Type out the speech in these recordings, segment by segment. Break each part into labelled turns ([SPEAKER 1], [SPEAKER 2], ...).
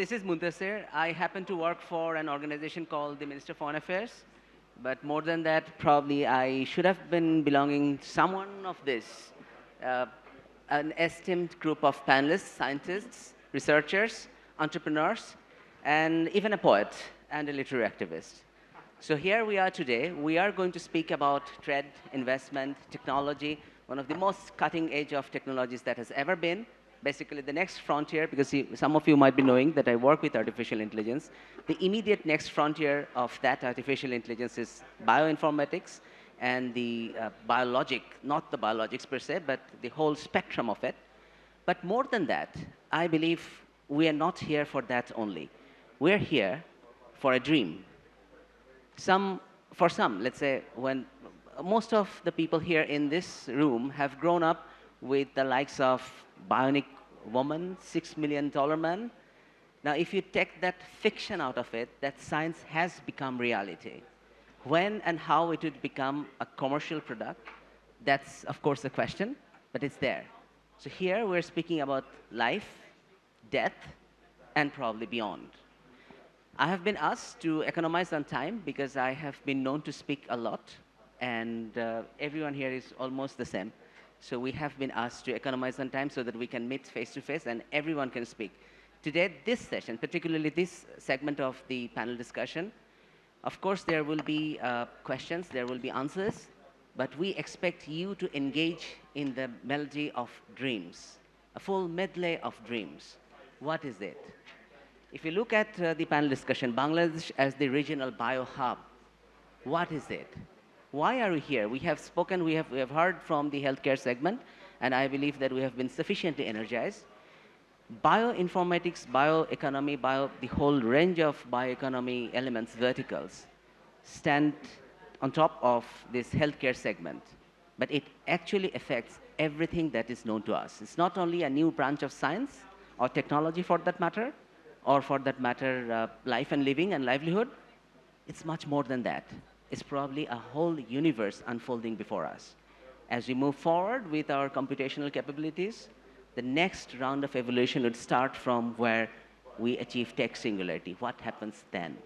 [SPEAKER 1] this is Muntasir. I happen to work for an organization called the Minister of Foreign Affairs. But more than that, probably I should have been belonging to someone of this, uh, an esteemed group of panelists, scientists, researchers, entrepreneurs, and even a poet and a literary activist. So here we are today. We are going to speak about trade, investment, technology, one of the most cutting edge of technologies that has ever been. Basically, the next frontier, because some of you might be knowing that I work with artificial intelligence. The immediate next frontier of that artificial intelligence is bioinformatics and the biologic, not the biologics per se, but the whole spectrum of it. But more than that, I believe we are not here for that only. We're here for a dream. For some, let's say, when most of the people here in this room have grown up with the likes of Bionic Woman, $6 million man. Now, if you take that fiction out of it, that science has become reality. When and how it would become a commercial product, that's, of course, the question, but it's there. So here we're speaking about life, death, and probably beyond. I have been asked to economize on time because I have been known to speak a lot, and everyone here is almost the same. So we have been asked to economize on time so that we can meet face to face and everyone can speak. Today, this session, particularly this segment of the panel discussion, of course, there will be questions, there will be answers, but we expect you to engage in the melody of dreams, a full medley of dreams. What is it? If you look at the panel discussion, Bangladesh as the regional biohub, what is it? Why are we here? We have spoken, we have heard from the healthcare segment, and I believe that we have been sufficiently energized. Bioinformatics, bioeconomy, the whole range of bioeconomy elements, verticals, stand on top of this healthcare segment. But it actually affects everything that is known to us. It's not only a new branch of science or technology for that matter, or for that matter, life and living and livelihood. It's much more than that. It's probably a whole universe unfolding before us. As we move forward with our computational capabilities, the next round of evolution would start from where we achieve tech singularity. What happens then?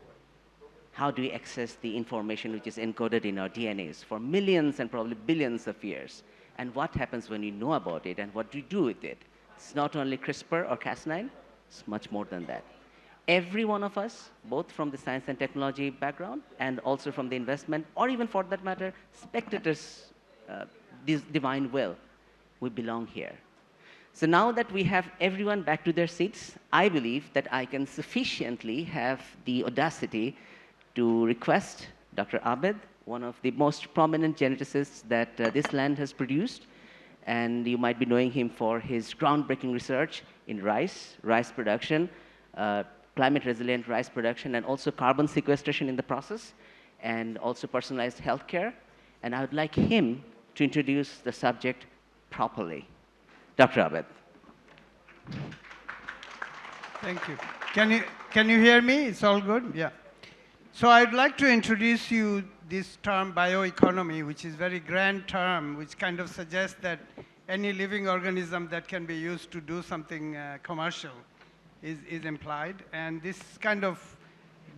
[SPEAKER 1] How do we access the information which is encoded in our DNAs for millions and probably billions of years? And what happens when we know about it and what do we do with it? It's not only CRISPR or Cas9, it's much more than that. Every one of us, both from the science and technology background and also from the investment, or even for that matter, spectators' this divine will, we belong here. So now that we have everyone back to their seats, I believe that I can sufficiently have the audacity to request Dr. Abed, one of the most prominent geneticists that this land has produced, and you might be knowing him for his groundbreaking research in rice production, climate-resilient rice production, and also carbon sequestration in the process, and also personalized healthcare. And I would like him to introduce the subject properly. Dr. Abed.
[SPEAKER 2] Thank you. Can you hear me? It's all good? Yeah. So I'd like to introduce you this term bioeconomy, which is a very grand term, which kind of suggests that any living organism that can be used to do something commercial is implied. And this kind of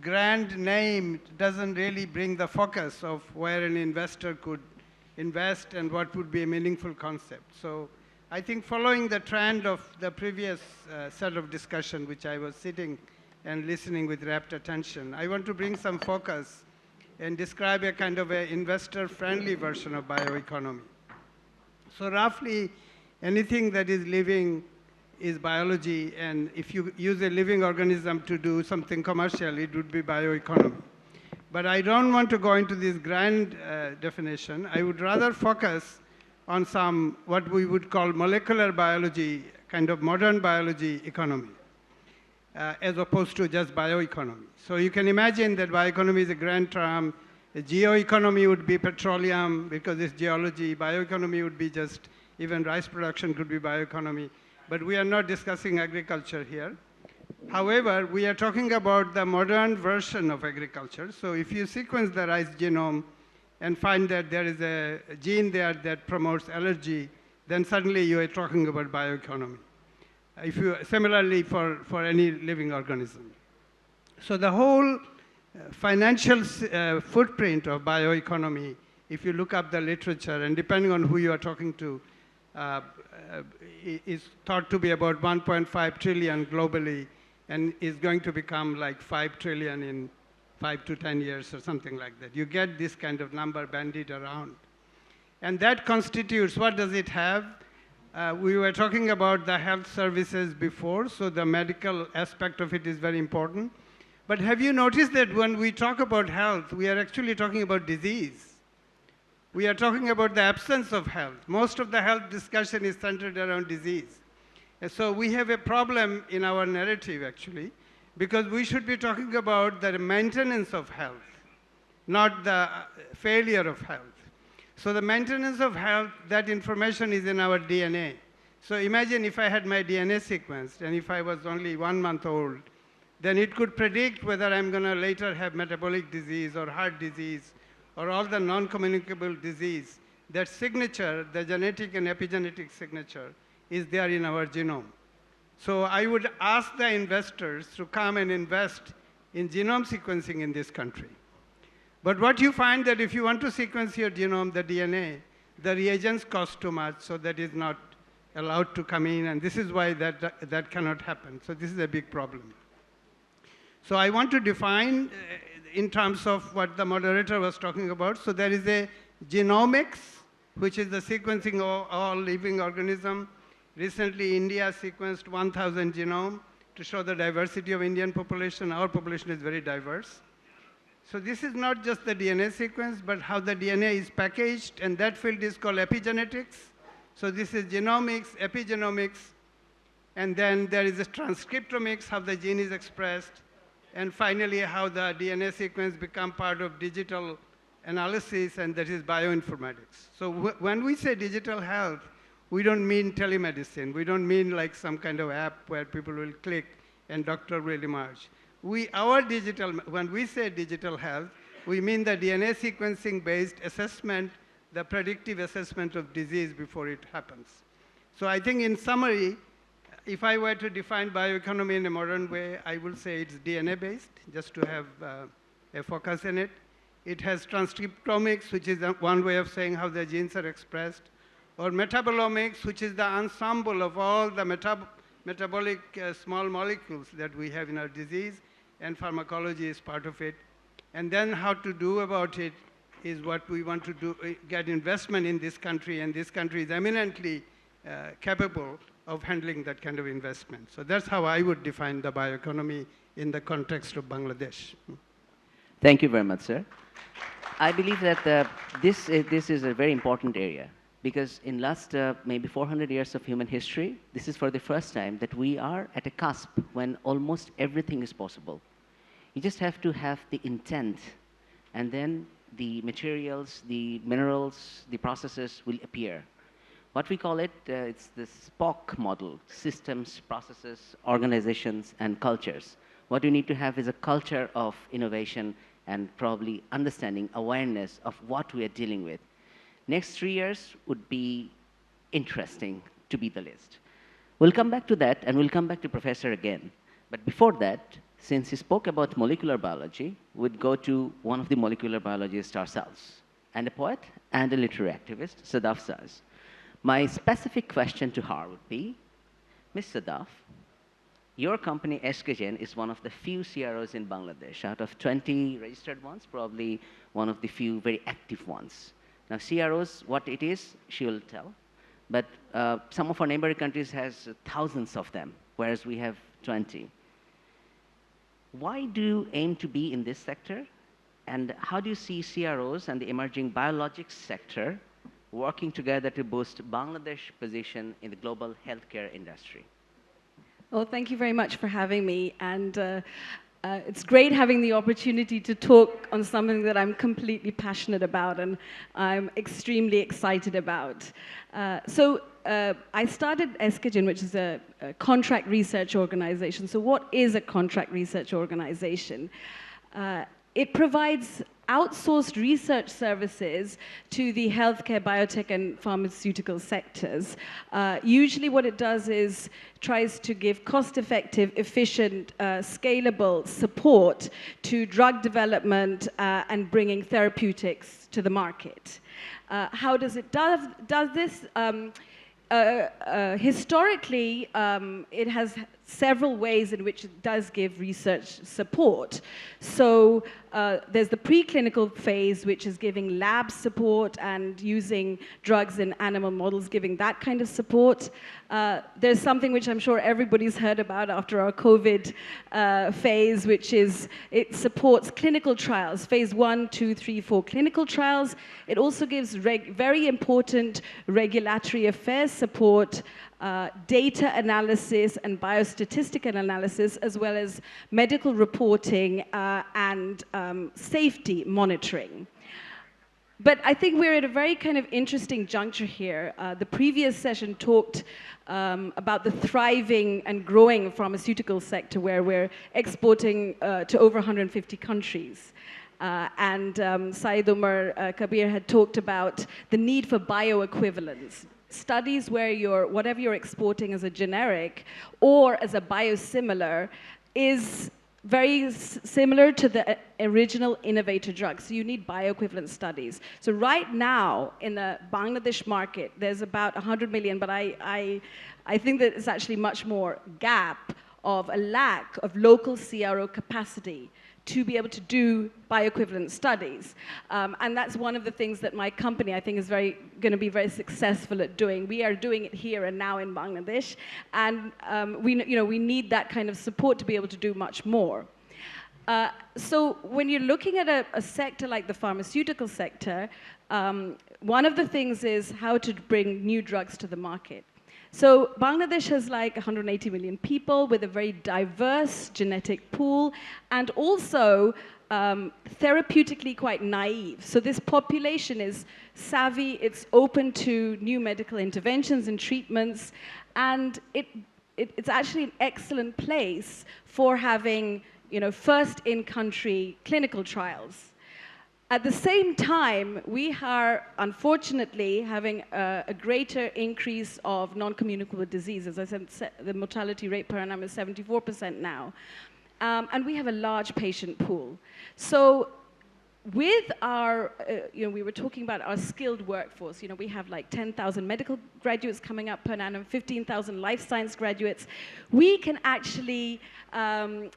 [SPEAKER 2] grand name doesn't really bring the focus of where an investor could invest and what would be a meaningful concept. So I think following the trend of the previous set of discussion, which I was sitting and listening with rapt attention, I want to bring some focus and describe a kind of an investor-friendly version of bioeconomy. So roughly, anything that is living is biology, and if you use a living organism to do something commercial, it would be bioeconomy. But I don't want to go into this grand definition. I would rather focus on some, what we would call molecular biology, kind of modern biology economy, as opposed to just bioeconomy. So you can imagine that bioeconomy is a grand term. The geoeconomy would be petroleum because it's geology. Bioeconomy would be just, even rice production could be bioeconomy. But we are not discussing agriculture here. However, we are talking about the modern version of agriculture. So if you sequence the rice genome and find that there is a gene there that promotes allergy, then suddenly you are talking about bioeconomy. Similarly for any living organism. So the whole financial footprint of bioeconomy, if you look up the literature, and depending on who you are talking to, is thought to be about 1.5 trillion globally, and is going to become like 5 trillion in 5 to 10 years or something like that. You get this kind of number bandied around. And that constitutes, what does it have? We were talking about the health services before, so the medical aspect of it is very important. But have you noticed that when we talk about health, we are actually talking about disease? We are talking about the absence of health. Most of the health discussion is centered around disease. And so we have a problem in our narrative, actually, because we should be talking about the maintenance of health, not the failure of health. So the maintenance of health, that information is in our DNA. So imagine if I had my DNA sequenced, and if I was only 1 month old, then it could predict whether I'm going to later have metabolic disease or heart disease or all the non-communicable disease. That signature, the genetic and epigenetic signature, is there in our genome. So I would ask the investors to come and invest in genome sequencing in this country. But what you find that if you want to sequence your genome, the DNA, the reagents cost too much, so that is not allowed to come in, and this is why that cannot happen. So this is a big problem. So I want to define in terms of what the moderator was talking about. So there is a genomics, which is the sequencing of all living organisms. Recently, India sequenced 1,000 genome to show the diversity of Indian population. Our population is very diverse. So this is not just the DNA sequence, but how the DNA is packaged, and that field is called epigenetics. So this is genomics, epigenomics, and then there is a transcriptomics, how the gene is expressed, and finally how the DNA sequence become part of digital analysis, and that is bioinformatics. So when we say digital health, we don't mean telemedicine. We don't mean like some kind of app where people will click and doctor will emerge. When we say digital health, we mean the DNA sequencing-based assessment, the predictive assessment of disease before it happens. So I think in summary, if I were to define bioeconomy in a modern way, I would say it's DNA-based, just to have a focus in it. It has transcriptomics, which is one way of saying how the genes are expressed, or metabolomics, which is the ensemble of all the metabolic small molecules that we have in our disease, and pharmacology is part of it. And then how to do about it is what we want to do, get investment in this country, and this country is eminently capable of handling that kind of investment. So that's how I would define the bioeconomy in the context of Bangladesh.
[SPEAKER 1] Thank you very much, sir. I believe that this is a very important area, because in last maybe 400 years of human history, this is for the first time that we are at a cusp when almost everything is possible. You just have to have the intent, and then the materials, the minerals, the processes will appear. What we call it, it's the SPOC model: systems, processes, organizations, and cultures. What you need to have is a culture of innovation and probably understanding, awareness of what we are dealing with. Next 3 years would be interesting to be the list. We'll come back to that, and we'll come back to Professor again. But before that, since he spoke about molecular biology, we'd go to one of the molecular biologists ourselves, and a poet and a literary activist, Sadaf Saaz. My specific question to her would be, Ms. Sadaf, your company, EskeGen, is one of the few CROs in Bangladesh. Out of 20 registered ones, probably one of the few very active ones. Now, CROs, what it is, she will tell. But some of our neighboring countries has thousands of them, whereas we have 20. Why do you aim to be in this sector? And how do you see CROs and the emerging biologics sector working together to boost Bangladesh's position in the global healthcare industry?
[SPEAKER 3] Well, thank you very much for having me. And it's great having the opportunity to talk on something that I'm completely passionate about and I'm extremely excited about. I started EskeGen, which is a contract research organization. So what is a contract research organization? It provides outsourced research services to the healthcare, biotech, and pharmaceutical sectors. Usually what it does is tries to give cost-effective, efficient, scalable support to drug development and bringing therapeutics to the market. How does it does this? Historically, it has several ways in which it does give research support. So there's the preclinical phase, which is giving lab support and using drugs in animal models, giving that kind of support. There's something which I'm sure everybody's heard about after our COVID phase, which is it supports clinical trials, phase 1, 2, 3, 4 clinical trials. It also gives very important regulatory affairs support, data analysis and biostatistical analysis, as well as medical reporting and safety monitoring. But I think we're at a very kind of interesting juncture here. The previous session talked about the thriving and growing pharmaceutical sector, where we're exporting to over 150 countries. And Syed Omar Kabir had talked about the need for bioequivalence. Studies where whatever you're exporting as a generic or as a biosimilar is very similar to the original innovator drug. So you need bioequivalent studies. So right now in the Bangladesh market, there's about 100 million, but I think that it's actually much more gap of a lack of local CRO capacity to be able to do bioequivalent studies. And that's one of the things that my company, I think, is going to be very successful at doing. We are doing it here and now in Bangladesh, and we need that kind of support to be able to do much more. So when you're looking at a sector like the pharmaceutical sector, one of the things is how to bring new drugs to the market. So Bangladesh has like 180 million people with a very diverse genetic pool, and also therapeutically quite naive. So this population is savvy, it's open to new medical interventions and treatments, and it's actually an excellent place for having first in-country clinical trials. At the same time, we are unfortunately having a greater increase of non-communicable diseases. As I said, the mortality rate per annum is 74% now. And we have a large patient pool. So with our, we were talking about our skilled workforce. We have like 10,000 medical graduates coming up per annum, 15,000 life science graduates. We can actually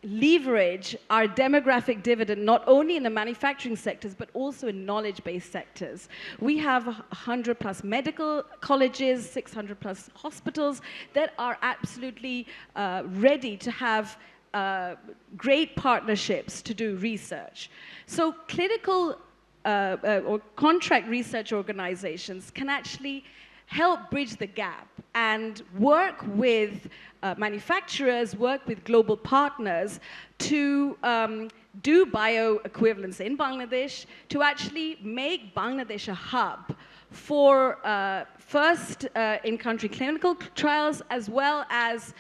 [SPEAKER 3] leverage our demographic dividend not only in the manufacturing sectors, but also in knowledge-based sectors. We have 100 plus medical colleges, 600 plus hospitals that are absolutely ready to have great partnerships to do research. So clinical or contract research organizations can actually help bridge the gap and work with manufacturers, work with global partners to do bioequivalence in Bangladesh, to actually make Bangladesh a hub for first in-country clinical trials, as well as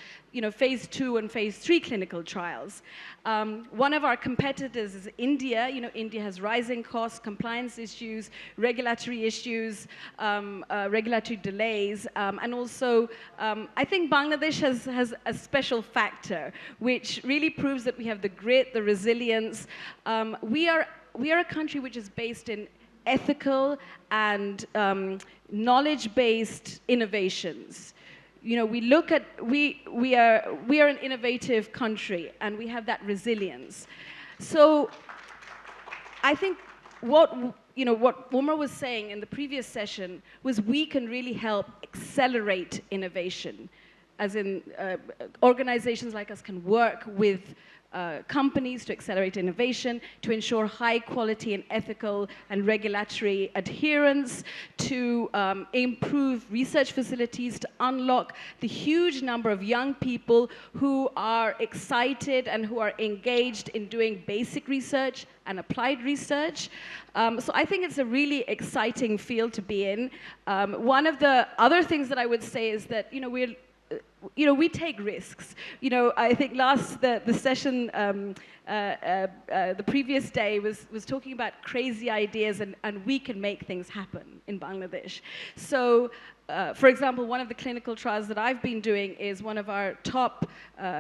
[SPEAKER 3] phase 2 and phase 3 clinical trials. One of our competitors is India. India has rising costs, compliance issues, regulatory issues, regulatory delays, and also I think Bangladesh has a special factor, which really proves that we have the grit, the resilience. We are a country which is based in ethical and knowledge-based innovations. We are an innovative country, and we have that resilience. So I think what Umar was saying in the previous session was we can really help accelerate innovation, as in organizations like us can work with companies to accelerate innovation, to ensure high quality and ethical and regulatory adherence, to improve research facilities, to unlock the huge number of young people who are excited and who are engaged in doing basic research and applied research. So I think it's a really exciting field to be in. One of the other things that I would say is that we take risks. I think the session, the previous day was talking about crazy ideas and we can make things happen in Bangladesh. So, for example, one of the clinical trials that I've been doing is one of our top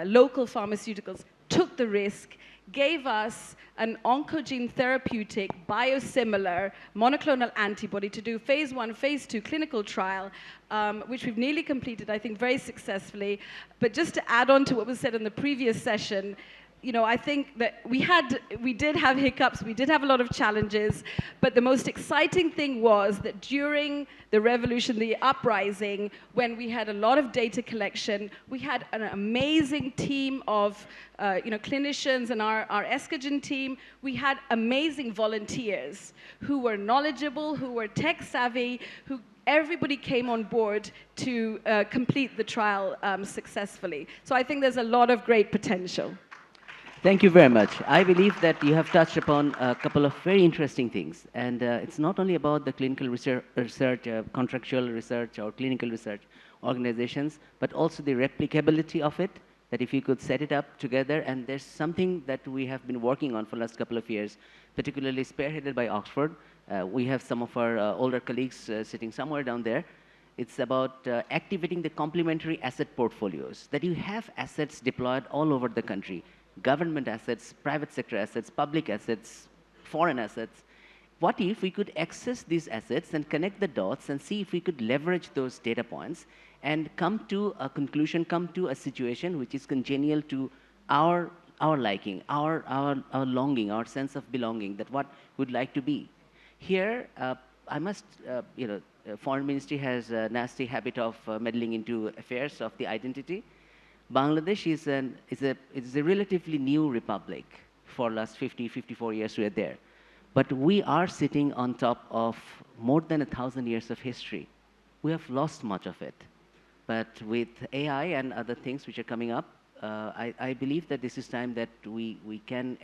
[SPEAKER 3] local pharmaceuticals took the risk, gave us an oncogene therapeutic biosimilar monoclonal antibody to do phase 1, phase 2 clinical trial, which we've nearly completed, I think, very successfully. But just to add on to what was said in the previous session, I think that we did have hiccups, we did have a lot of challenges, but the most exciting thing was that during the revolution, the uprising, when we had a lot of data collection, we had an amazing team of clinicians and our EskeGen team. We had amazing volunteers who were knowledgeable, who were tech savvy, everybody came on board to complete the trial successfully. So I think there's a lot of great potential.
[SPEAKER 1] Thank you very much. I believe that you have touched upon a couple of very interesting things. And it's not only about the clinical research, contractual research, or clinical research organizations, but also the replicability of it, that if you could set it up together. And there's something that we have been working on for the last couple of years, particularly spearheaded by Oxford. We have some of our older colleagues sitting somewhere down there. It's about activating the complementary asset portfolios, that you have assets deployed all over the country. Government assets, private sector assets, public assets, foreign assets. What if we could access these assets and connect the dots and see if we could leverage those data points and come to a conclusion, come to a situation which is congenial to our liking, our longing, our sense of belonging, that what we'd like to be. Here, I must, Foreign Ministry has a nasty habit of meddling into affairs of the identity. Bangladesh is a relatively new republic. For last 54 years we are there. But we are sitting on top of more than 1,000 years of history. We have lost much of it. But with AI and other things which are coming up, I believe that this is time that we can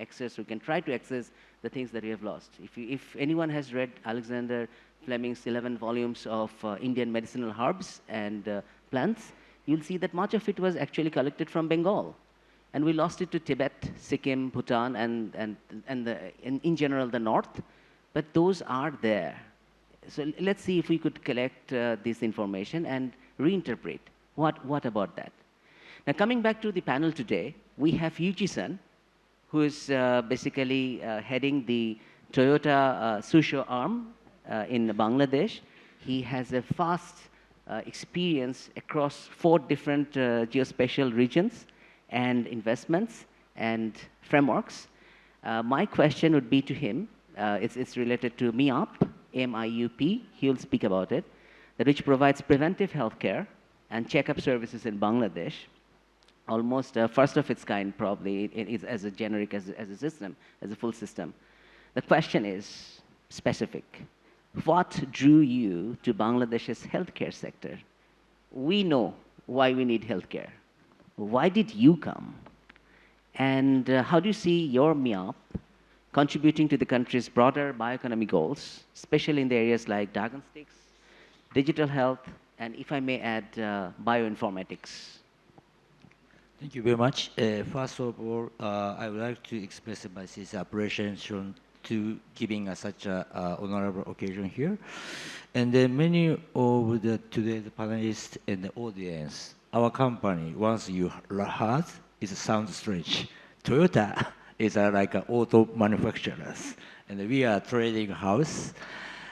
[SPEAKER 1] try to access the things that we have lost. If anyone has read Alexander Fleming's 11 volumes of Indian medicinal herbs and plants, you'll see that much of it was actually collected from Bengal. And we lost it to Tibet, Sikkim, Bhutan, and in general the north. But those are there. So let's see if we could collect this information and reinterpret. What about that? Now, coming back to the panel today, we have Yuji-san, who is basically heading the Toyota Tsusho arm in Bangladesh. He has a vast experience across 4 different geospatial regions and investments and frameworks. My question would be to him, it's related to MIUP, M-I-U-P, he'll speak about it, which provides preventive healthcare and checkup services in Bangladesh, almost first of its kind probably as a generic, as a system, as a full system. The question is specific. What drew you to Bangladesh's healthcare sector? We know why we need healthcare. Why did you come? And how do you see your MIUP contributing to the country's broader bioeconomy goals, especially in the areas like diagnostics, digital health, and if I may add, bioinformatics?
[SPEAKER 4] Thank you very much. First of all, I would like to express my sincere appreciation to giving us such an honorable occasion here. And many of today's panelists and the audience, our company, once you heard, it sounds strange. Toyota is like an auto manufacturers, and we are a trading house.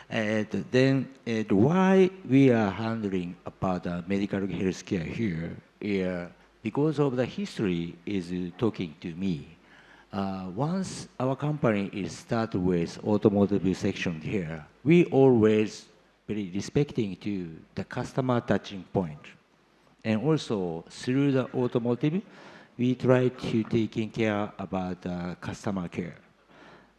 [SPEAKER 4] And then why we are handling about medical healthcare here, because of the history is talking to me. Once our company is start with automotive section here, we always very respecting to the customer touching point. And also through the automotive, we try to taking care about customer care.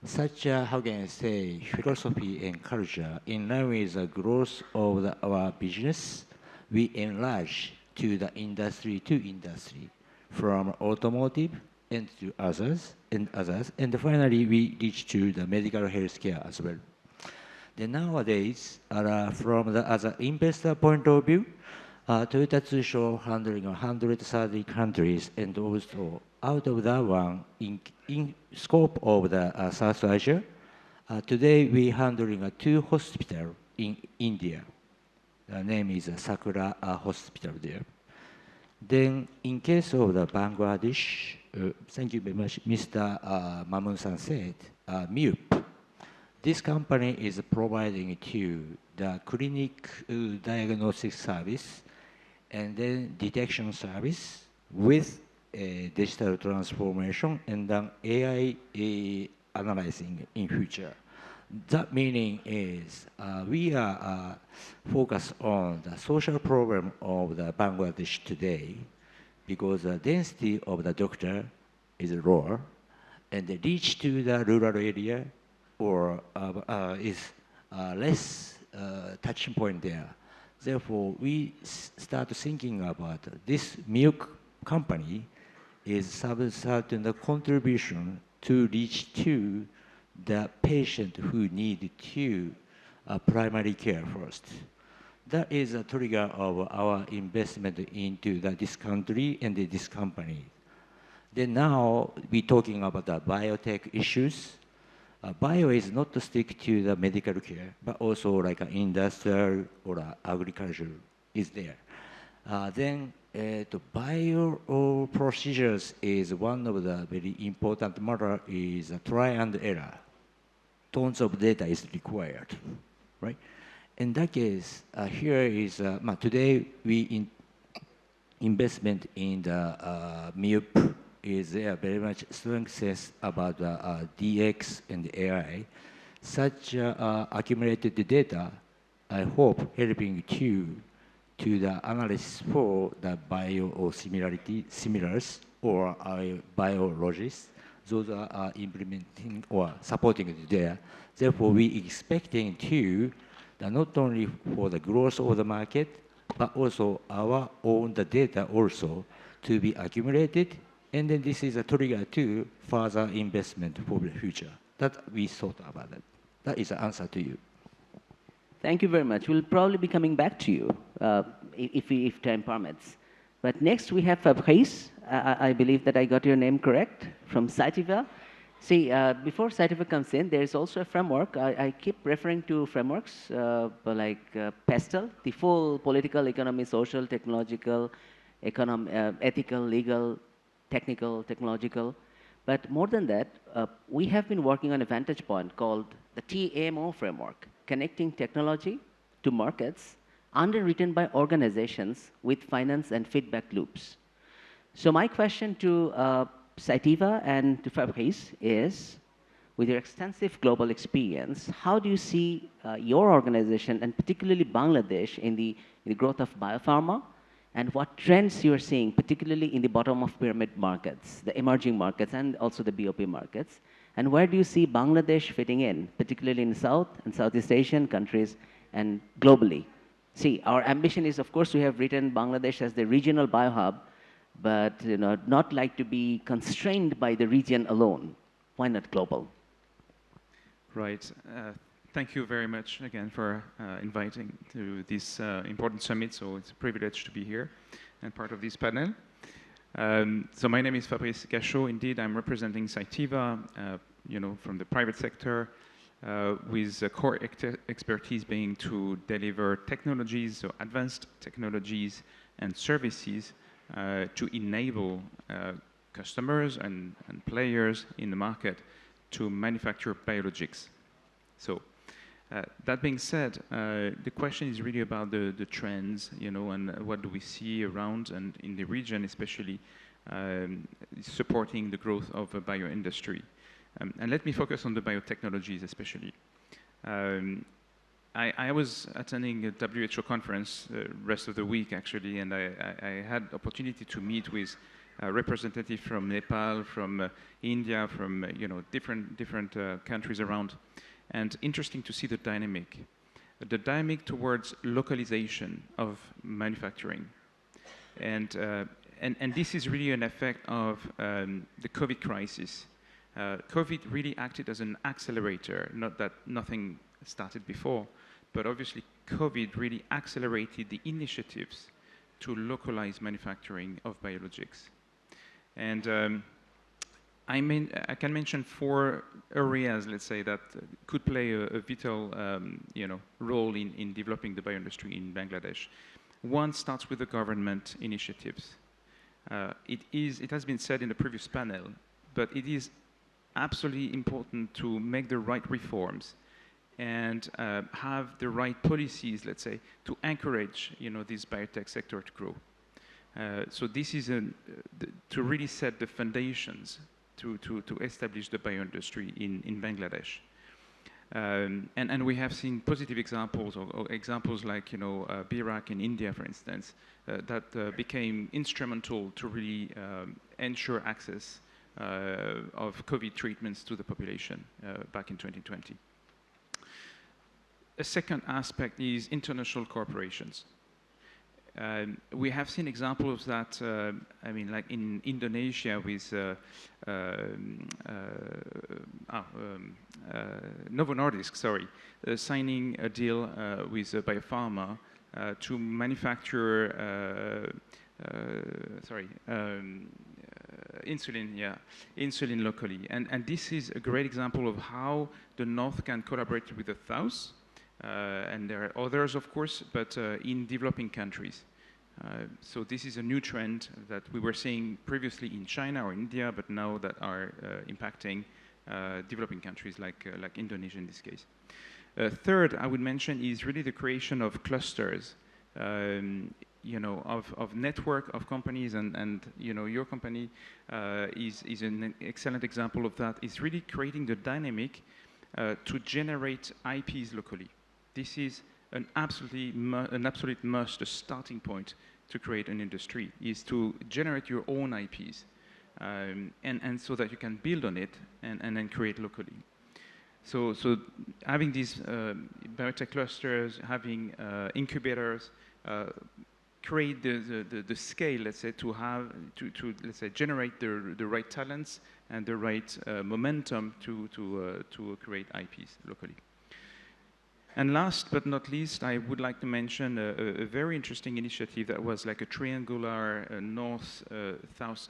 [SPEAKER 4] Such how can I say, philosophy and culture in line with the growth of our business, we enlarge to the industry from automotive and to others, and finally we reach to the medical healthcare as well. Then nowadays, from the other investor point of view, Toyota Tsusho handling 130 countries, and also out of that one, in scope of the South Asia, today we handling 2 hospitals in India. The name is Sakura Hospital there. Then, in case of the Bangladesh, thank you very much, Mr. Mamun-san said, MUP. This company is providing to the clinic diagnostic service and then detection service with digital transformation and then AI analyzing in future. That meaning is we are focused on the social problem of the Bangladesh today because the density of the doctor is lower and the reach to the rural area or is less touching point there. Therefore, we start thinking about this milk company is certain contribution to reach to the patient who need to primary care first. That is a trigger of our investment into this country and this company. Then now we're talking about the biotech issues. Bio is not to stick to the medical care, but also like industrial or agriculture is there. Then the bio procedures is one of the very important matter is try and error. Tons of data is required, right? In that case, here is, today we investment in the MUP is very much strong sense about DX and AI. Such accumulated data, I hope, helping to the analysis for the bio similars or biologists. Those are implementing or supporting it there. Therefore, we expecting to not only for the growth of the market, but also our own the data also to be accumulated. And then this is a trigger to further investment for the future. That we thought about that. That is the answer to you.
[SPEAKER 1] Thank you very much. We'll probably be coming back to you if time permits. But next we have Fabrice. I believe that I got your name correct, from Cytiva. See, before Cytiva comes in, there's also a framework. I keep referring to frameworks like PESTEL, the full political, economy, social, technological, ethical, legal, technical, technological. But more than that, we have been working on a vantage point called the TMO framework, connecting technology to markets, underwritten by organizations with finance and feedback loops. So my question to Cytiva and to Fabrice is, with your extensive global experience, how do you see your organization and particularly Bangladesh in the growth of biopharma, and what trends you are seeing, particularly in the bottom of pyramid markets, the emerging markets and also the BOP markets, and where do you see Bangladesh fitting in, particularly in South and Southeast Asian countries and globally? See, our ambition is, of course, we have written Bangladesh as the regional biohub, but not like to be constrained by the region alone. Why not global?
[SPEAKER 5] Right. Thank you very much again for inviting to this important summit. So it's a privilege to be here and part of this panel. So my name is Fabrice Gachot. Indeed, I'm representing Cytiva, from the private sector, with a core expertise being to deliver technologies, so advanced technologies and services to enable customers and players in the market to manufacture biologics. So that being said, the question is really about the trends, and what do we see around and in the region, especially supporting the growth of the bio industry. And let me focus on the biotechnologies especially. I was attending a WHO conference the rest of the week, actually, and I had opportunity to meet with representatives from Nepal, from India, from different countries around. And interesting to see the dynamic towards localization of manufacturing. And this is really an effect of the COVID crisis. COVID really acted as an accelerator, not that nothing started before, but obviously COVID really accelerated the initiatives to localize manufacturing of biologics. And I can mention 4 areas, let's say, that could play a vital role in developing the bioindustry in Bangladesh. One starts with the government initiatives. It has been said in the previous panel, but it is absolutely important to make the right reforms and have the right policies, let's say, to encourage this biotech sector to grow. So this is to really set the foundations to establish the bioindustry in Bangladesh. And we have seen positive examples, or examples like BRAC in India, for instance, that became instrumental to really ensure access of COVID treatments to the population back in 2020. A second aspect is international corporations. We have seen examples that, like in Indonesia with Novo Nordisk, signing a deal with Biopharma to manufacture, insulin locally. And this is a great example of how the North can collaborate with the South. And there are others, of course, but in developing countries. So this is a new trend that we were seeing previously in China or India, but now that are impacting developing countries like Indonesia in this case. Third, I would mention is really the creation of clusters, of network of companies, and your company is an excellent example of that. It's really creating the dynamic to generate IPs locally. This is an absolute must, a starting point to create an industry, is to generate your own IPs, and so that you can build on it and then create locally. So having these biotech clusters, having incubators, create the scale, let's say, to let's say generate the right talents and the right momentum to create IPs locally. And last but not least, I would like to mention a very interesting initiative that was like a triangular north-south,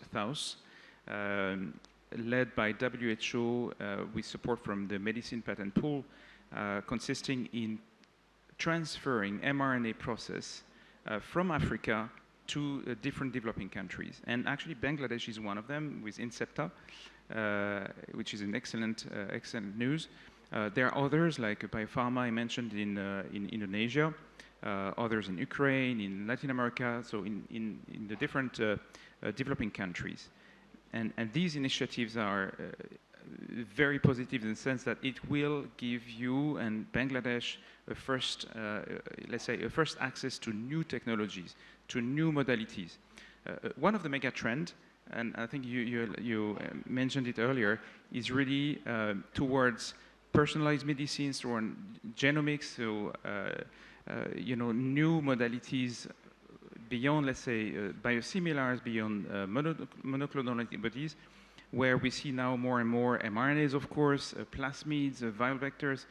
[SPEAKER 5] led by WHO with support from the Medicine Patent Pool, consisting in transferring mRNA process from Africa to different developing countries. And actually Bangladesh is one of them with Incepta, which is an excellent news. There are others like Biopharma I mentioned in Indonesia, others in Ukraine, in Latin America, so in the different developing countries. And these initiatives are very positive in the sense that it will give you and Bangladesh a first, let's say, a first access to new technologies, to new modalities. One of the mega trends, and I think you mentioned it earlier, is really towards personalized medicines or genomics, so new modalities beyond, let's say, biosimilars, beyond monoclonal antibodies, where we see now more and more mRNAs, of course, plasmids, viral vectors,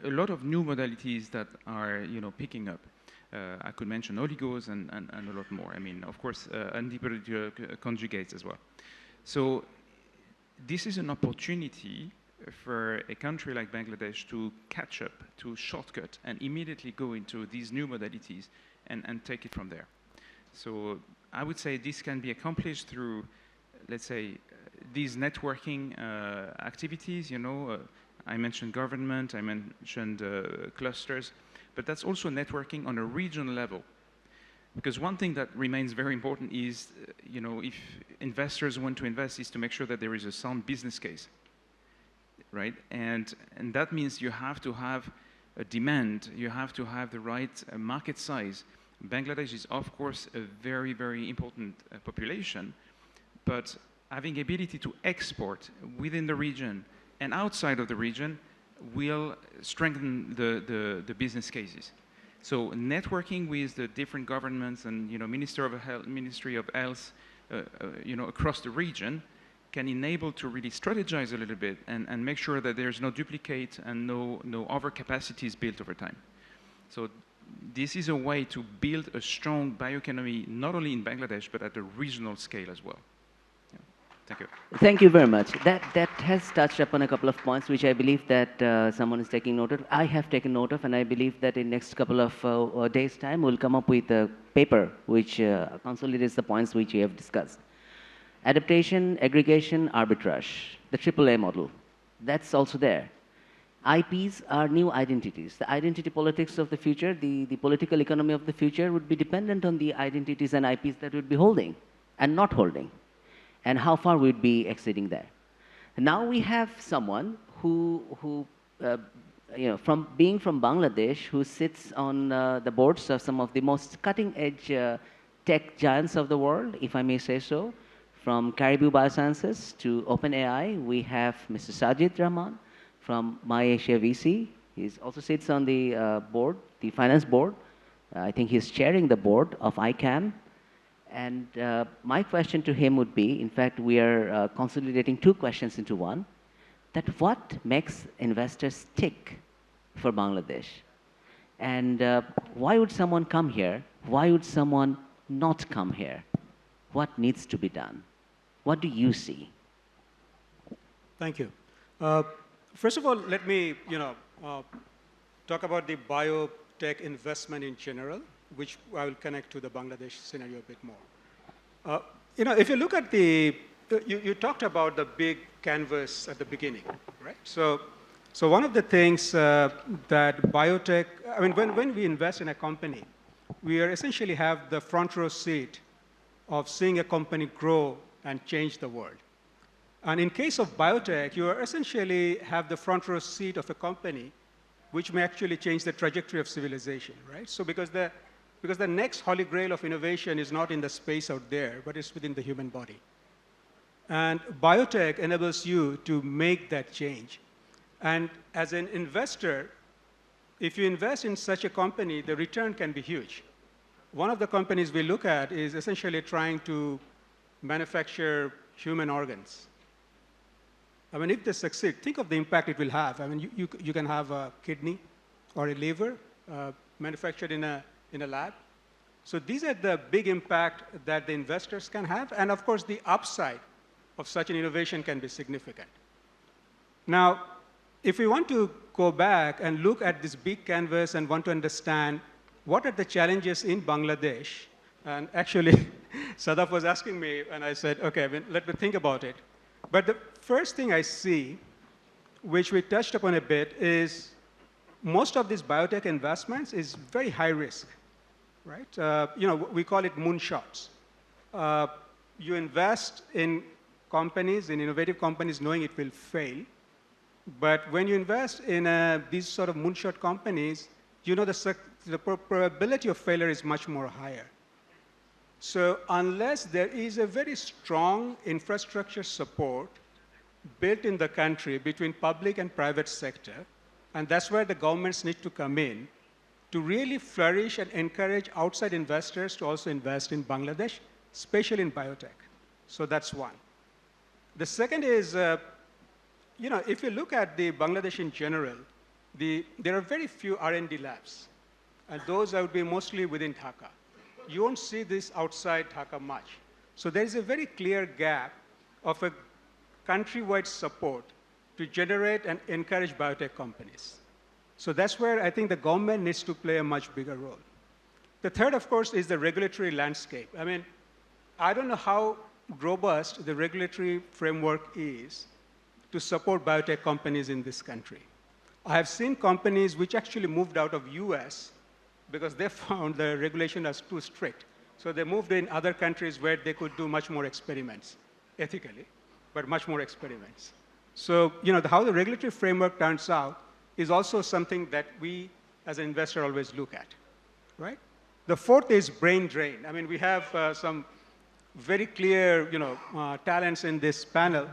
[SPEAKER 5] a lot of new modalities that are picking up. I could mention oligos and a lot more. I mean, of course, antibody conjugates as well. So this is an opportunity for a country like Bangladesh to catch up, to shortcut, and immediately go into these new modalities and take it from there. So I would say this can be accomplished through, let's say, these networking activities. I mentioned government, I mentioned clusters, but that's also networking on a regional level. Because one thing that remains very important is, if investors want to invest, is to make sure that there is a sound business case. Right, and that means you have to have a demand, you have to have the right market size. Bangladesh is, of course, a very, very important population, but having ability to export within the region and outside of the region will strengthen the business cases. So networking with the different governments and Ministry of Health, across the region, can enable to really strategize a little bit and make sure that there's no duplicate and no overcapacities built over time. So this is a way to build a strong bioeconomy, not only in Bangladesh, but at a regional scale as well. Yeah. Thank you.
[SPEAKER 1] Thank you very much. That has touched upon a couple of points which I believe that someone is taking note of. I have taken note of, and I believe that in next couple of days' time, we'll come up with a paper which consolidates the points which we have discussed. Adaptation, aggregation, arbitrage, the AAA model. That's also there. IPs are new identities. The identity politics of the future, the political economy of the future would be dependent on the identities and IPs that would be holding and not holding, and how far we'd be exceeding there. Now we have someone who from being from Bangladesh, who sits on the boards of some of the most cutting-edge tech giants of the world, if I may say so. From Caribou Biosciences to OpenAI, we have Mr. Sajid Rahman from MyAsiaVC. He also sits on the board, the finance board. I think he's chairing the board of ICANN. And my question to him would be, in fact, we are consolidating two questions into one, that what makes investors tick for Bangladesh? And why would someone come here? Why would someone not come here? What needs to be done? What do you see?
[SPEAKER 6] Thank you. First of all, let me talk about the biotech investment in general, which I will connect to the Bangladesh scenario a bit more. If you look at you talked about the big canvas at the beginning, right? So one of the things that biotech, I mean, when we invest in a company, we are essentially have the front row seat of seeing a company grow and change the world. And in case of biotech, you essentially have the front row seat of a company which may actually change the trajectory of civilization, right? So because the next holy grail of innovation is not in the space out there, but it's within the human body. And biotech enables you to make that change. And as an investor, if you invest in such a company, the return can be huge. One of the companies we look at is essentially trying to manufacture human organs. I mean, if they succeed, think of the impact it will have. I mean, you can have a kidney or a liver manufactured in a lab. So these are the big impact that the investors can have. And of course, the upside of such an innovation can be significant. Now, if we want to go back and look at this big canvas and want to understand what are the challenges in Bangladesh, and actually, Sadaf was asking me, and I said, OK, let me think about it. But the first thing I see, which we touched upon a bit, is most of these biotech investments is very high risk, right? We call it moonshots. You invest in companies, in innovative companies, knowing it will fail. But when you invest in these sort of moonshot companies, you know the probability of failure is much more higher. So unless there is a very strong infrastructure support built in the country between public and private sector, and that's where the governments need to come in to really flourish and encourage outside investors to also invest in Bangladesh, especially in biotech. So that's one. The second is, if you look at the Bangladesh in general, there are very few R&D labs, and those would be mostly within Dhaka. You won't see this outside Dhaka much. So there is a very clear gap of a countrywide support to generate and encourage biotech companies. So that's where I think the government needs to play a much bigger role. The third, of course, is the regulatory landscape. I mean, I don't know how robust the regulatory framework is to support biotech companies in this country. I have seen companies which actually moved out of US because they found the regulation as too strict. So they moved in other countries where they could do much more experiments, ethically, but much more experiments. So how the regulatory framework turns out is also something that we, as an investor, always look at, right? The fourth is brain drain. I mean, we have some very clear talents in this panel,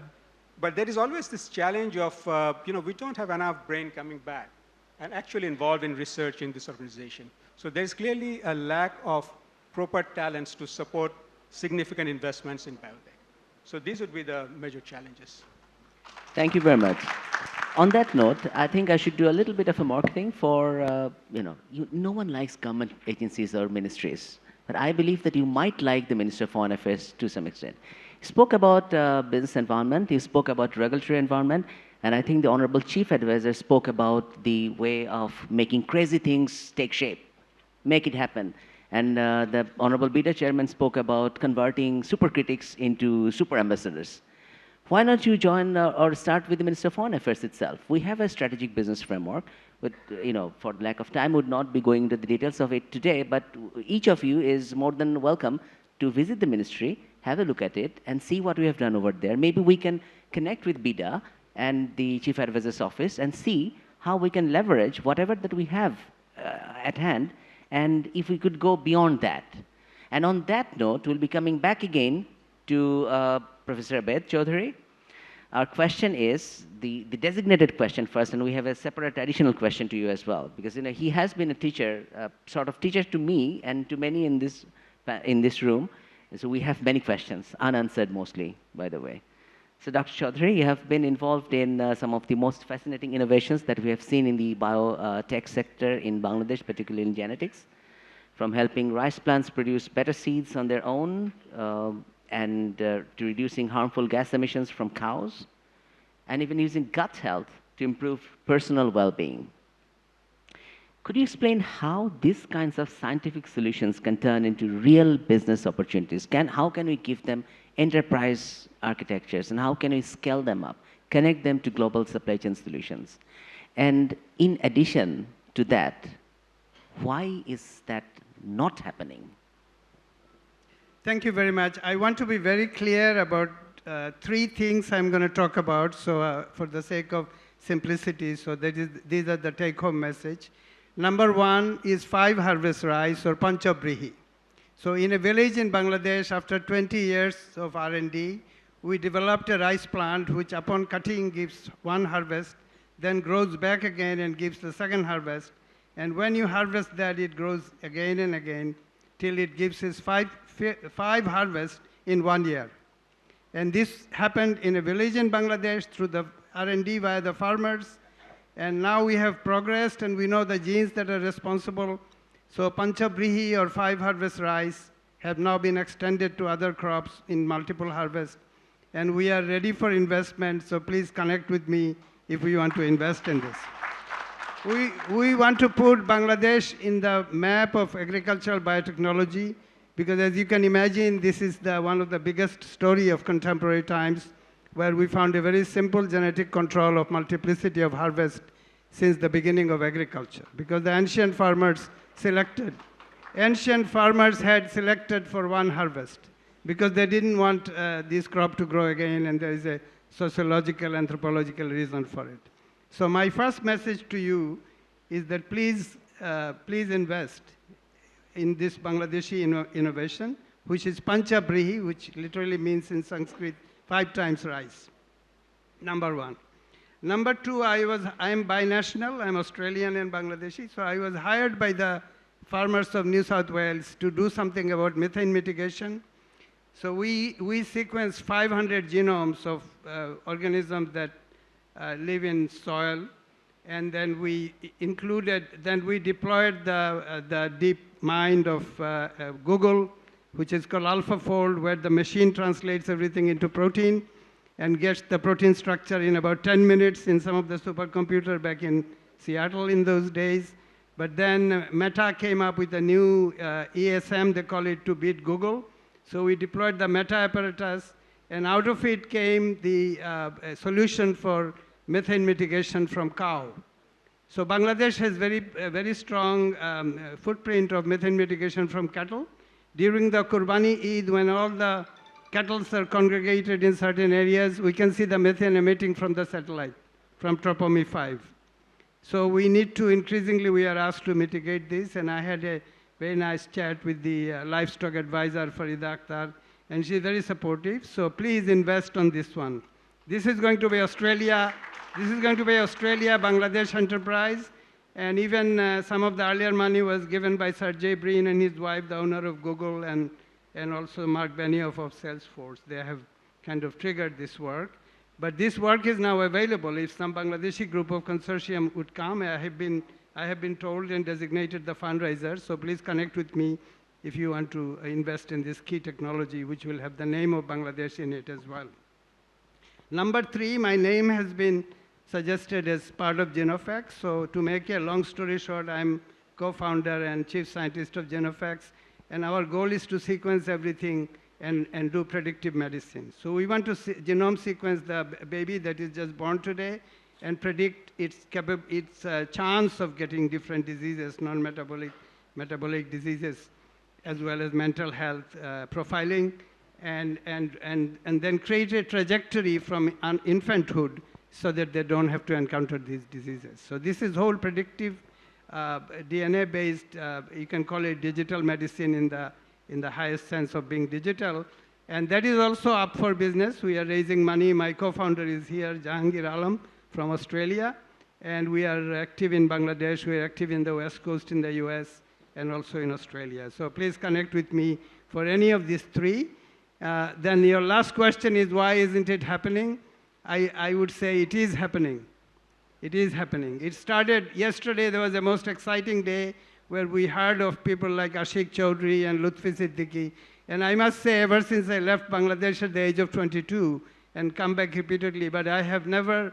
[SPEAKER 6] but there is always this challenge of, we don't have enough brain coming back and actually involved in research in this organization. So there's clearly a lack of proper talents to support significant investments in biotech. So these would be the major challenges.
[SPEAKER 1] Thank you very much. On that note, I think I should do a little bit of a marketing for, no one likes government agencies or ministries, but I believe that you might like the Minister of Foreign Affairs to some extent. He spoke about business environment, he spoke about regulatory environment, and I think the Honorable Chief Advisor spoke about the way of making crazy things take shape, make it happen. And the Honorable Beta Chairman spoke about converting super critics into super ambassadors. Why not you join or start with the Minister of Foreign Affairs itself? We have a strategic business framework, but for lack of time, would not be going into the details of it today, but each of you is more than welcome to visit the ministry, have a look at it, and see what we have done over there. Maybe we can connect with BIDA and the Chief Advisor's office and see how we can leverage whatever that we have at hand, and if we could go beyond that. And on that note, we'll be coming back again to Professor Abed Chaudhury. Our question is the designated question first, and we have a separate additional question to you as well, because he has been a teacher, sort of teacher to me and to many in this room. And so we have many questions, unanswered mostly, by the way. So Dr. Chaudhury, you have been involved in some of the most fascinating innovations that we have seen in the biotech sector in Bangladesh, particularly in genetics, from helping rice plants produce better seeds on their own, and to reducing harmful gas emissions from cows, and even using gut health to improve personal well-being. Could you explain how these kinds of scientific solutions can turn into real business opportunities? How can we give them enterprise architectures, and how can we scale them up, connect them to global supply chain solutions? And in addition to that, why is that not happening?
[SPEAKER 2] Thank you very much. I want to be very clear about three things I'm going to talk about, so for the sake of simplicity, so these are the take-home message. Number one is 5 harvest rice, or panchabrihi. So in a village in Bangladesh, after 20 years of R&D, we developed a rice plant which upon cutting gives 1 harvest, then grows back again and gives the second harvest. And when you harvest that, it grows again and again till it gives us 5 harvests in 1 year. And this happened in a village in Bangladesh through the R&D via the farmers. And now we have progressed, and we know the genes that are responsible. So panchabrihi, or 5 harvest rice, have now been extended to other crops in multiple harvests. And we are ready for investment, so please connect with me if we want to invest in this. We want to put Bangladesh in the map of agricultural biotechnology, because as you can imagine, this is one of the biggest story of contemporary times, where we found a very simple genetic control of multiplicity of harvest since the beginning of agriculture. Because the ancient farmers had selected for 1 harvest, because they didn't want this crop to grow again, and there is a sociological, anthropological reason for it. So my first message to you is that please invest in this Bangladeshi innovation, which is panchabrihi, which literally means in Sanskrit 5 times rice. Number one. Number two, I am binational. I'm Australian and Bangladeshi. So I was hired by the farmers of New South Wales to do something about methane mitigation. So we sequenced 500 genomes of organisms that live in soil, and then we deployed the deep mind of Google, which is called AlphaFold, where the machine translates everything into protein and gets the protein structure in about 10 minutes in some of the supercomputer back in Seattle in those days. But then Meta came up with a new ESM, they call it, to beat Google. So we deployed the Meta apparatus, and out of it came the solution for methane mitigation from cow. So Bangladesh has a very strong footprint of methane mitigation from cattle. During the Qurbani Eid, when all the cattle are congregated in certain areas, we can see the methane emitting from the satellite, from Tropomi 5. So we need to, increasingly, we are asked to mitigate this, and I had a very nice chat with the livestock advisor, Farida Akhtar, and she's very supportive. So please invest on this one. This is going to be Australia, Bangladesh enterprise, and even some of the earlier money was given by Sergey Brin and his wife, the owner of Google, and also Mark Benioff of Salesforce. They have kind of triggered this work. But this work is now available. If some Bangladeshi group of consortium would come, I have been told and designated the fundraiser, so please connect with me if you want to invest in this key technology, which will have the name of Bangladesh in it as well. Number 3, my name has been suggested as part of Genofax. So to make a long story short, I'm co-founder and chief scientist of Genofax, and our goal is to sequence everything and do predictive medicine. So we want to genome sequence the baby that is just born today and predict its chance of getting different diseases, non-metabolic, metabolic diseases, as well as mental health profiling, and then create a trajectory from infanthood so that they don't have to encounter these diseases. So this is whole predictive DNA-based, you can call it digital medicine in the highest sense of being digital. And that is also up for business. We are raising money. My co-founder is here, Jahangir Alam from Australia. And we are active in Bangladesh. We are active in the West Coast in the US and also in Australia. So please connect with me for any of these 3. Then your last question is, why isn't it happening? I would say it is happening. It is happening. It started yesterday. There was a most exciting day where we heard of people like Ashik Chaudhury and Lutfi Siddiqui. And I must say, ever since I left Bangladesh at the age of 22 and come back repeatedly, but I have never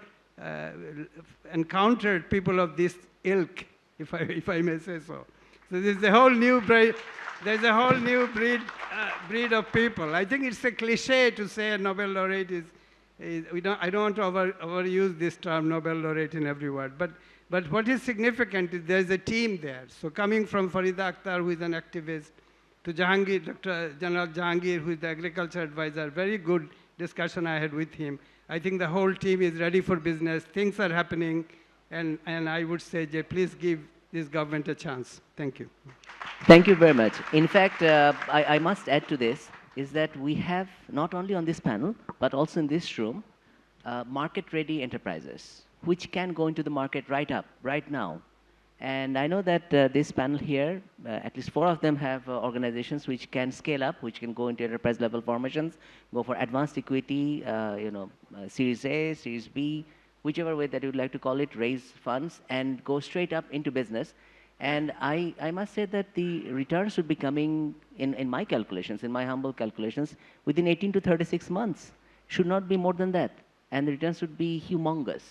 [SPEAKER 2] encountered people of this ilk, if I may say so. So there's a whole new breed. There's a whole new breed of people. I think it's a cliche to say a Nobel laureate is I don't want to overuse this term, Nobel laureate, in every word. But what is significant is there's a team there. So coming from Farida Akhtar, who is an activist, to Jahangir, Dr. General Jahangir, who is the agriculture advisor, very good discussion I had with him. I think the whole team is ready for business. Things are happening. And I would say, Jay, please give this government a chance. Thank you.
[SPEAKER 1] Thank you very much. In fact, I must add to this, is that we have, not only on this panel, but also in this room, market-ready enterprises, which can go into the market right now. And I know that this panel here, at least 4 of them have organizations which can scale up, which can go into enterprise-level formations, go for advanced equity, Series A, Series B, whichever way that you would like to call it, raise funds, and go straight up into business. And I must say that the returns should be coming, in my calculations, in my humble calculations, within 18 to 36 months. Should not be more than that. And the returns should be humongous.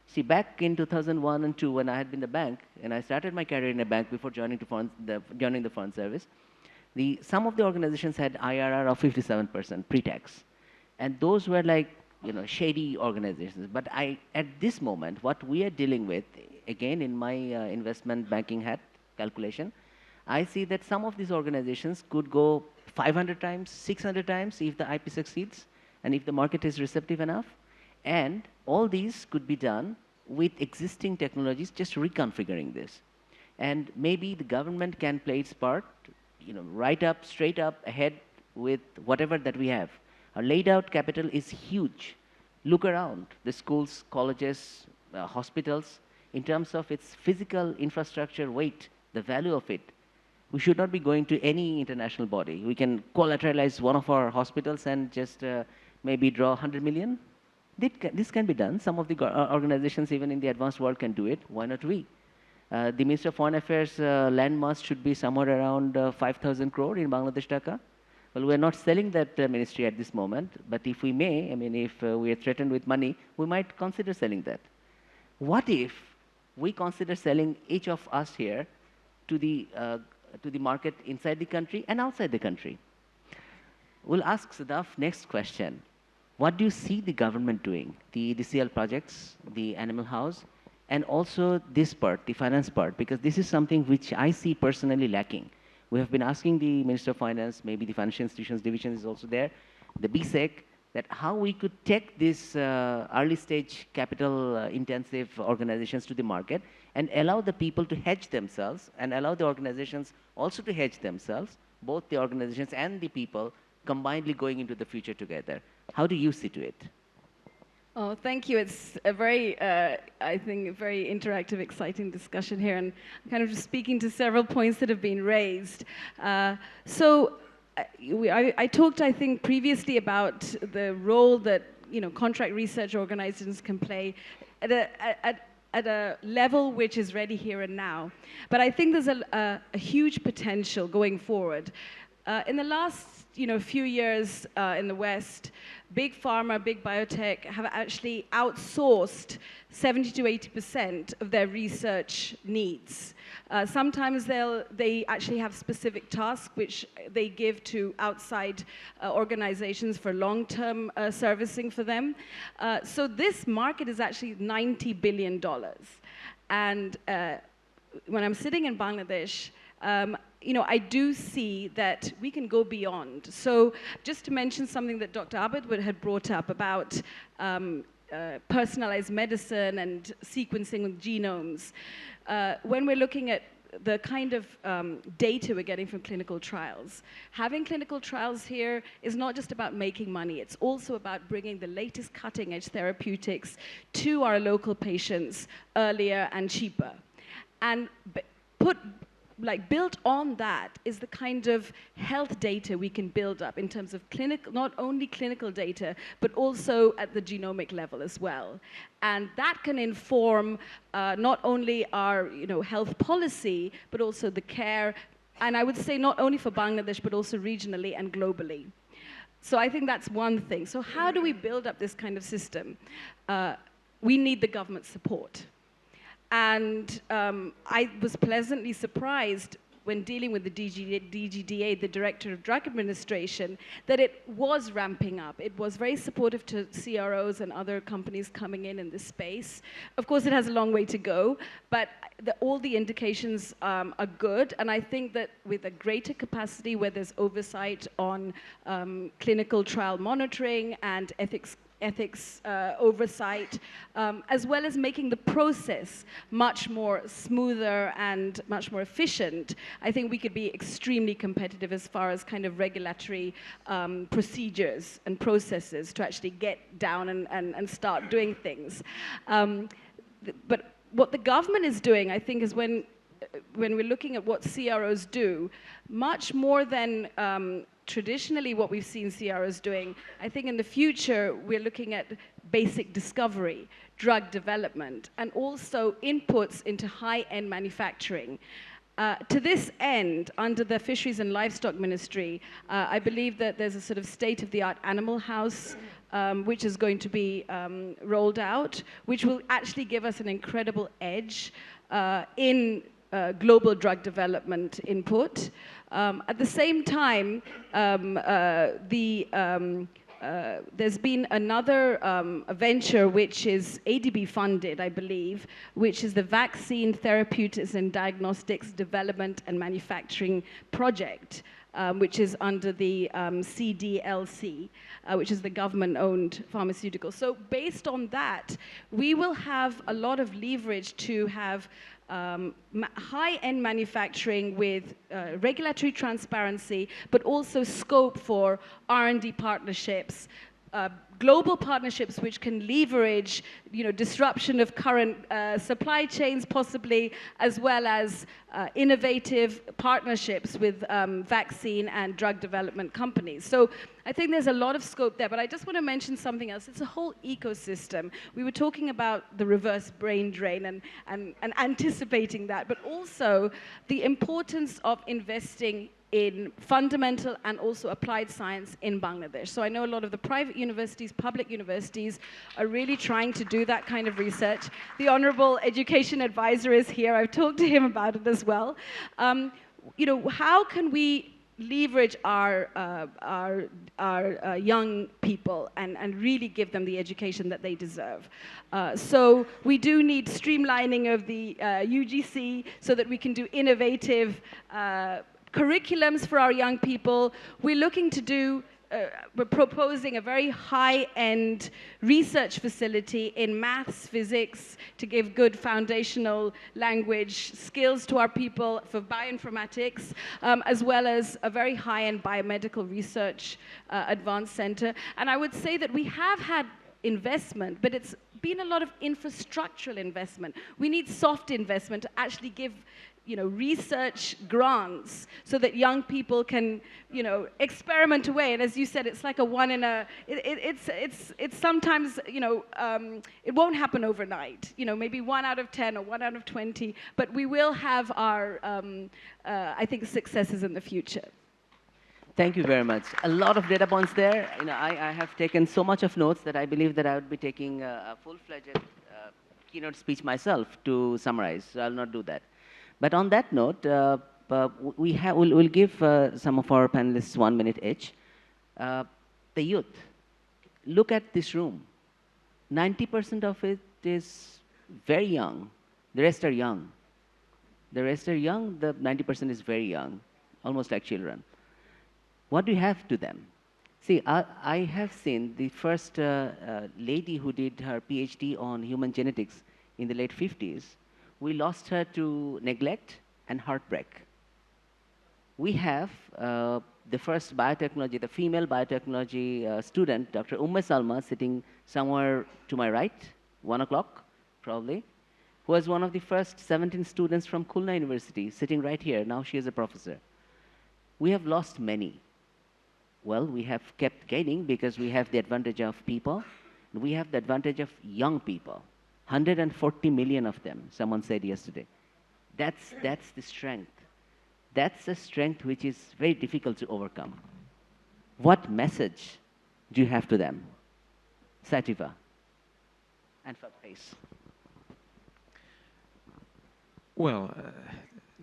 [SPEAKER 1] See, back in 2001 and 2, when I had been in the bank, and I started my career in a bank before joining the foreign service, some of the organizations had IRR of 57% pre-tax. And those were like, shady organizations. But at this moment, what we are dealing with, again, in my investment banking hat calculation, I see that some of these organizations could go 500 times, 600 times if the IP succeeds, and if the market is receptive enough. And all these could be done with existing technologies, just reconfiguring this. And maybe the government can play its part, right up, straight up, ahead with whatever that we have. Our laid out capital is huge. Look around, the schools, colleges, hospitals, in terms of its physical infrastructure weight, the value of it. We should not be going to any international body. We can collateralize one of our hospitals and just maybe draw 100 million. This can be done. Some of the organizations, even in the advanced world, can do it. Why not we? The Minister of Foreign Affairs land mass should be somewhere around 5,000 crore in Bangladesh Taka. Well, we're not selling that ministry at this moment, but if we may, if we are threatened with money, we might consider selling that. What if we consider selling each of us here to the market inside the country and outside the country? We'll ask Sadaf next question. What do you see the government doing? The DCL projects, the animal house, and also this part, the finance part, because this is something which I see personally lacking. We have been asking the Minister of Finance, maybe the Financial Institutions Division is also there, the BSEC, that how we could take these early stage capital intensive organizations to the market and allow the people to hedge themselves and allow the organizations also to hedge themselves, both the organizations and the people combinedly going into the future together. How do you see to it?
[SPEAKER 3] Oh, thank you. It's a very, I think, a very interactive, exciting discussion here, and kind of just speaking to several points that have been raised. I talked, I think, previously about the role that contract research organizations can play at a level which is ready here and now. But I think there's a huge potential going forward. In the last few years in the West, big pharma, big biotech have actually outsourced 70 to 80% of their research needs. Sometimes they actually have specific tasks which they give to outside organizations for long-term servicing for them. So this market is actually $90 billion. And when I'm sitting in Bangladesh, I do see that we can go beyond. So just to mention something that Dr. Abed had brought up about personalized medicine and sequencing of genomes, when we're looking at the kind of data we're getting from clinical trials, having clinical trials here is not just about making money, it's also about bringing the latest cutting-edge therapeutics to our local patients earlier and cheaper. And built on that is the kind of health data we can build up in terms of not only clinical data, but also at the genomic level as well. And that can inform not only our health policy, but also the care, and I would say not only for Bangladesh, but also regionally and globally. So I think that's one thing. So how do we build up this kind of system? We need the government support. And I was pleasantly surprised when dealing with the DGDA, the Director of Drug Administration, that it was ramping up. It was very supportive to CROs and other companies coming in this space. Of course, it has a long way to go, but all the indications are good. And I think that with a greater capacity where there's oversight on clinical trial monitoring and ethics oversight, as well as making the process much more smoother and much more efficient, I think we could be extremely competitive as far as kind of regulatory procedures and processes to actually get down and start doing things. But what the government is doing, I think, is when we're looking at what CROs do, much more than traditionally what we've seen CROs doing, I think in the future we're looking at basic discovery, drug development, and also inputs into high-end manufacturing. To this end, under the Fisheries and Livestock Ministry, I believe that there's a sort of state-of-the-art animal house which is going to be rolled out, which will actually give us an incredible edge in global drug development input. At the same time, there's been another venture which is ADB funded, I believe, which is the Vaccine Therapeutics and Diagnostics Development and Manufacturing Project, which is under the CDLC, which is the government-owned pharmaceutical. So based on that, we will have a lot of leverage to have high-end manufacturing with regulatory transparency, but also scope for R&D partnerships, global partnerships which can leverage disruption of current supply chains possibly, as well as innovative partnerships with vaccine and drug development companies. So I think there's a lot of scope there, but I just want to mention something else. It's a whole ecosystem. We were talking about the reverse brain drain and anticipating that, but also the importance of investing in fundamental and also applied science in Bangladesh. So I know a lot of the private universities, public universities, are really trying to do that kind of research. The Honorable Education Advisor is here. I've talked to him about it as well. How can we leverage our young people and really give them the education that they deserve? So we do need streamlining of the UGC so that we can do innovative curriculums for our young people. We're looking to do, we're proposing a very high-end research facility in maths, physics, to give good foundational language skills to our people for bioinformatics, as well as a very high-end biomedical research advanced center. And I would say that we have had investment, but it's been a lot of infrastructural investment. We need soft investment to actually give research grants so that young people can, experiment away. And as you said, it's like a one in a. It's sometimes, it won't happen overnight. Maybe 1 out of 10 or 1 out of 20. But we will have our, I think, successes in the future.
[SPEAKER 1] Thank you very much. A lot of data points there. I have taken so much of notes that I believe that I would be taking a full-fledged keynote speech myself to summarize. So I'll not do that. But on that note, we'll give some of our panelists 1 minute each. The youth, look at this room. 90% of it is very young. The rest are young. The rest are young. The 90% is very young, almost like children. What do you have to them? See, I have seen the first lady who did her PhD on human genetics in the late 50s. We lost her to neglect and heartbreak. We have the first biotechnology, the female biotechnology student, Dr. Salma, sitting somewhere to my right, 1 o'clock, probably, who was one of the first 17 students from Khulna University, sitting right here. Now she is a professor. We have lost many. Well, we have kept gaining because we have the advantage of people. We have the advantage of young people. 140 million of them, someone said yesterday. That's the strength. That's a strength which is very difficult to overcome. What message do you have to them? Cytiva and Fabrice.
[SPEAKER 5] Well,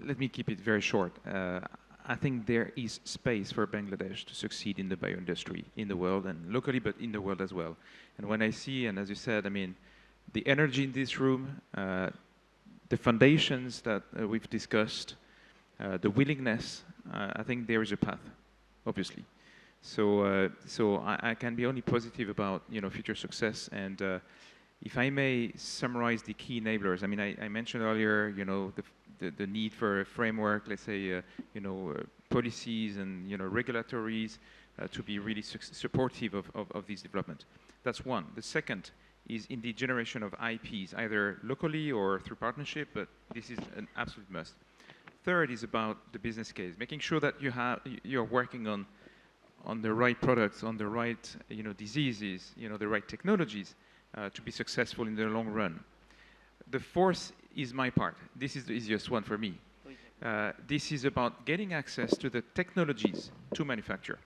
[SPEAKER 5] let me keep it very short. I think there is space for Bangladesh to succeed in the bioindustry in the world and locally, but in the world as well. And when I see, and as you said, I mean, the energy in this room, the foundations that we've discussed, the willingness, I think there is a path, obviously. So I can be only positive about future success. And if I may summarize the key enablers, I mean, I mentioned earlier, the need for a framework, let's say, policies and regulatories to be really supportive of this development. That's one. The second is in the generation of IPs, either locally or through partnership, but this is an absolute must. Third is about the business case, making sure that you're working on the right products, on the right diseases, the right technologies to be successful in the long run. The fourth is my part. This is the easiest one for me. This is about getting access to the technologies to manufacture.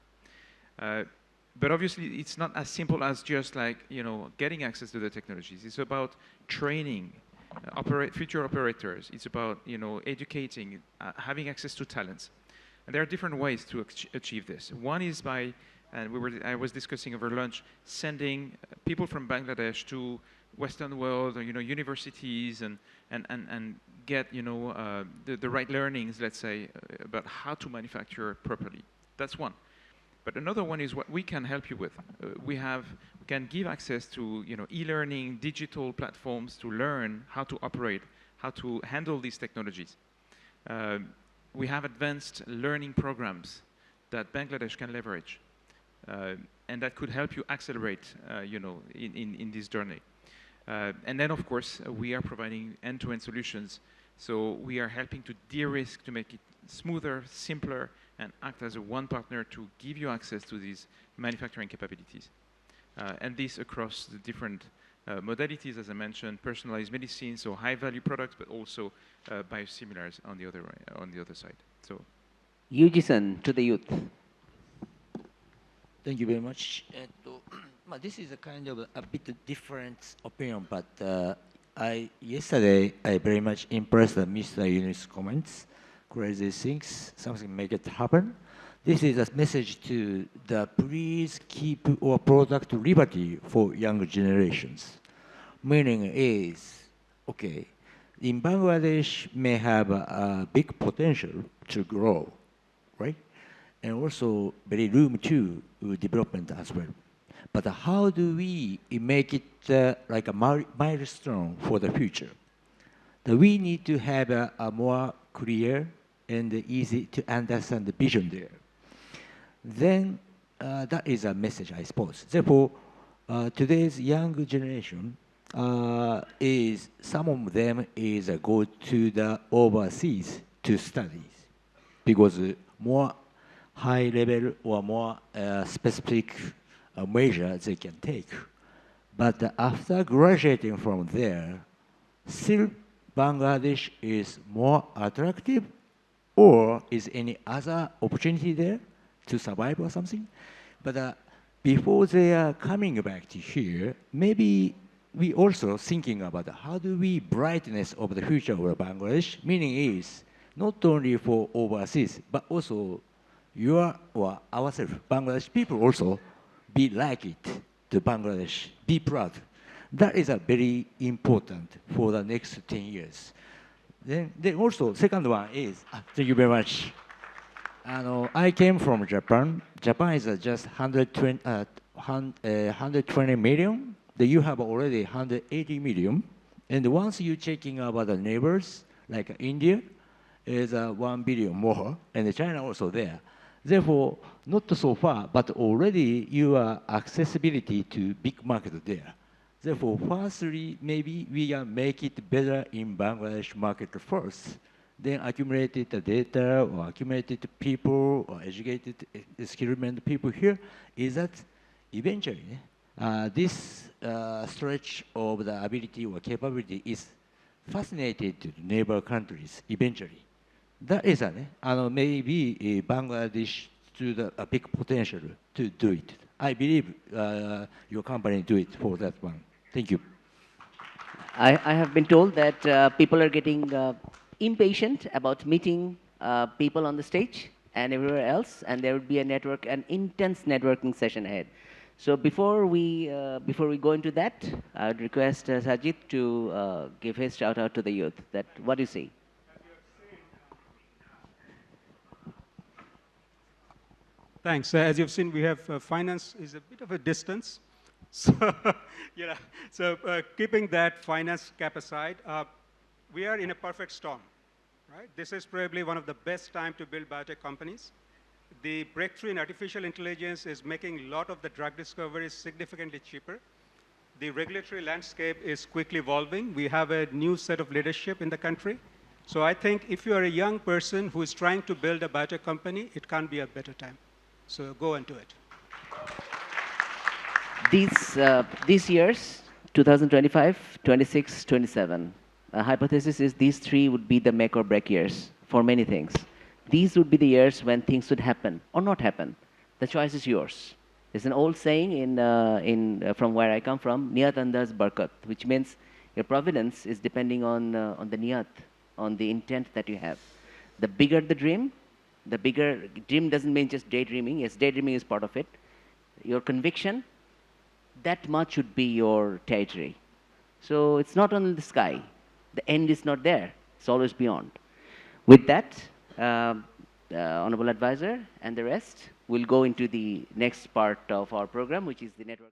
[SPEAKER 5] But obviously, it's not as simple as just like getting access to the technologies. It's about training future operators. It's about educating, having access to talents. And there are different ways to achieve this. One is by, and I was discussing over lunch, sending people from Bangladesh to Western world or universities and get the right learnings, let's say, about how to manufacture properly. That's one. But another one is what we can help you with. We can give access to e-learning, digital platforms to learn how to operate, how to handle these technologies. We have advanced learning programs that Bangladesh can leverage, and that could help you accelerate, in this journey. And then, of course, we are providing end-to-end solutions. So we are helping to de-risk, to make it smoother, simpler, and act as a one partner to give you access to these manufacturing capabilities. And this across the different modalities, as I mentioned, personalized medicine, so high-value products, but also biosimilars on the other side. So,
[SPEAKER 1] Yuji-san, to the youth.
[SPEAKER 4] Thank you very much. This is a kind of a bit different opinion, but yesterday I very much impressed Mr. Yunus' comments. Crazy things, something make it happen. This is a message to the please keep our product liberty for younger generations. Meaning is, okay, in Bangladesh may have a big potential to grow, right? And also very room to development as well. But how do we make it like a milestone for the future? That we need to have a more clear and easy to understand the vision there. Then that is a message, I suppose. Therefore, today's young generation is some of them is go to the overseas to study because more high level or more specific measure they can take. But after graduating from there, still Bangladesh is more attractive, or is any other opportunity there to survive or something? But before they are coming back to here, maybe we also thinking about how do we brightness of the future of Bangladesh, meaning is not only for overseas, but also your or ourselves, Bangladesh people also be like it to Bangladesh, be proud. That is a very important for the next 10 years. Then also, second one is, thank you very much. I came from Japan. Japan is just 120 million. You have already 180 million. And once you're checking about the neighbors, like India, is 1 billion more, and China also there. Therefore, not so far, but already you are accessibility to big market there. Therefore, firstly, maybe we can make it better in Bangladesh market first, then accumulated the data or accumulated people or educated, skilled people here, is that eventually this stretch of the ability or capability is fascinated to neighbor countries eventually. That is maybe Bangladesh to a big potential to do it. I believe your company do it for that one. Thank you.
[SPEAKER 1] I have been told that people are getting impatient about meeting people on the stage and everywhere else, and there would be an intense networking session ahead. So before we go into that, I would request Sajid to give his shout out to the youth. What do you say?
[SPEAKER 6] Thanks. As you've seen, we have finance is a bit of a distance. So, keeping that finance cap aside, we are in a perfect storm, right? This is probably one of the best time to build biotech companies. The breakthrough in artificial intelligence is making a lot of the drug discoveries significantly cheaper. The regulatory landscape is quickly evolving. We have a new set of leadership in the country. So I think if you are a young person who is trying to build a biotech company, it can't be a better time. So go and do it.
[SPEAKER 1] These years, 2025, 26, 27, hypothesis is these three would be the make or break years for many things. These would be the years when things would happen or not happen. The choice is yours. There's an old saying from where I come from, niyat andas barkat, which means your providence is depending on the niyat, on the intent that you have. The bigger the dream doesn't mean just daydreaming. Yes, daydreaming is part of it. Your conviction, that much should be your territory. So it's not only the sky. The end is not there. It's always beyond. With that, Honorable Advisor and the rest, we'll go into the next part of our program, which is the network.